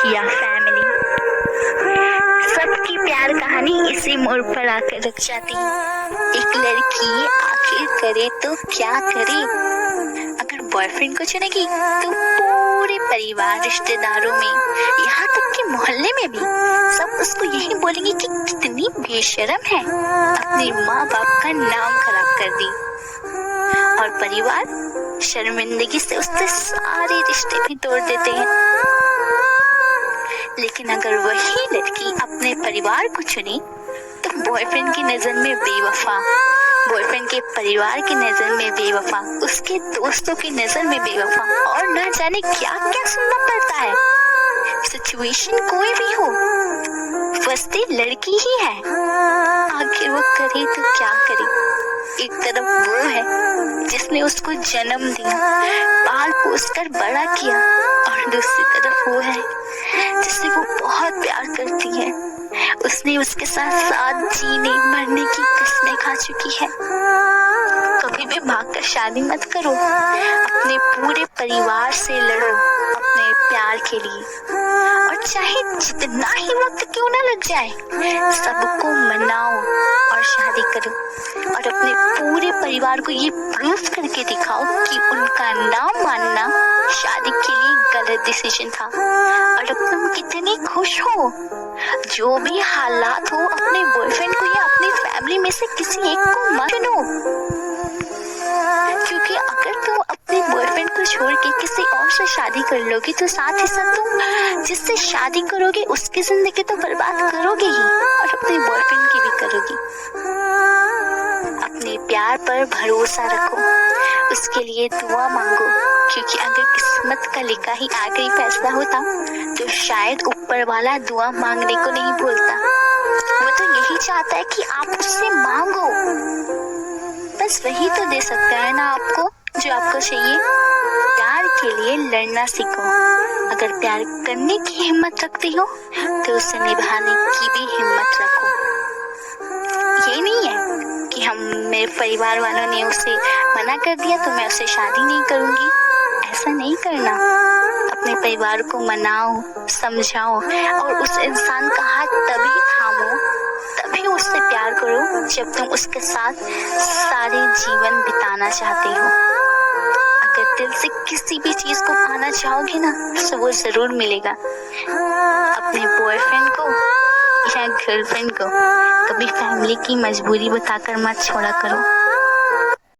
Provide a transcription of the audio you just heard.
या फैमिली, सबकी प्यार कहानी इसी मोड़ पर आकर रुक जाती है। एक लड़की आखिर करे तो क्या करे? अगर बॉयफ्रेंड को चुनेगी तो पूरे परिवार, रिश्तेदारों में, यहाँ तक कि मोहल्ले में भी सब उसको यही बोलेंगे कि कितनी बेशर्म है, अपने माँ बाप का नाम खराब कर दी। और परिवार शर्मिंदगी से उससे सारे रिश्ते भी तोड़ देते हैं। लेकिन अगर वही लड़की अपने परिवार को चुने तो बॉयफ्रेंड की नजर में बेवफा, बॉयफ्रेंड के परिवार की नजर में बेवफा, उसके दोस्तों की नजर में बेवफा, और न जाने क्या क्या सुनना पड़ता है। सिचुएशन कोई भी हो, फंसती लड़की ही है। आखिर वो करे तो क्या करे? एक तरफ वो है जिसने उसको जन्म दिया, पाल पोस कर बड़ा किया, और दूसरी तरफ वो है जिससे वो बहुत प्यार करती है। उसने उसके साथ जीने मरने की कस्में खा चुकी है। कभी भी भागकर शादी मत करो, अपने पूरे परिवार से लड़ो अपने प्यार के लिए, और चाहे जितना ही वक्त क्यों ना लग जाए, सबको मनाओ और शादी करो, और अपने पूरे परिवार को ये प्रूफ करके दिखाओ कि उनका नाम मानना शादी के लिए गलत डिसीजन था। और अब तुम कितनी खुश हो, जो भी हालात हो, अपने बॉयफ्रेंड को या अपनी फैमिली में से किसी एक को मत चुनो, क्योंकि अगर तुम अपने बॉयफ्रेंड को छोड़ के किसी और से शादी कर लोगी तो साथ ही साथ तुम जिससे शादी करोगे उसकी जिंदगी तो बर्बाद करोगे ही, और अपने बॉयफ्रेंड की भी करोगी। अपने प्यार पर भरोसा रखो, उसके लिए दुआ मांगो, क्योंकि अगर किस्मत का लिखा ही आखिरी फैसला होता तो शायद ऊपर वाला दुआ मांगने को नहीं भूलता। वो तो यही चाहता है कि आप उससे मांगो, बस वही तो दे सकता है ना आपको जो आपको चाहिए। प्यार के लिए लड़ना सीखो, अगर प्यार करने की हिम्मत रखती हो तो उसे निभाने की भी हिम्मत रखो। ये नहीं है कि मेरे परिवार वालों ने उसे मना कर दिया तो मैं उससे शादी नहीं करूंगी, ऐसा नहीं करना। अपने परिवार को मनाओ, समझाओ, और उस इंसान का हाथ तभी थामो, तभी उससे प्यार करो जब तुम उसके साथ सारे जीवन बिताना चाहते हो। अगर दिल से किसी भी चीज को पाना चाहोगे ना तो वो जरूर मिलेगा। अपने बॉयफ्रेंड को या गर्लफ्रेंड को कभी फैमिली की मजबूरी बताकर मत छोड़ा करो।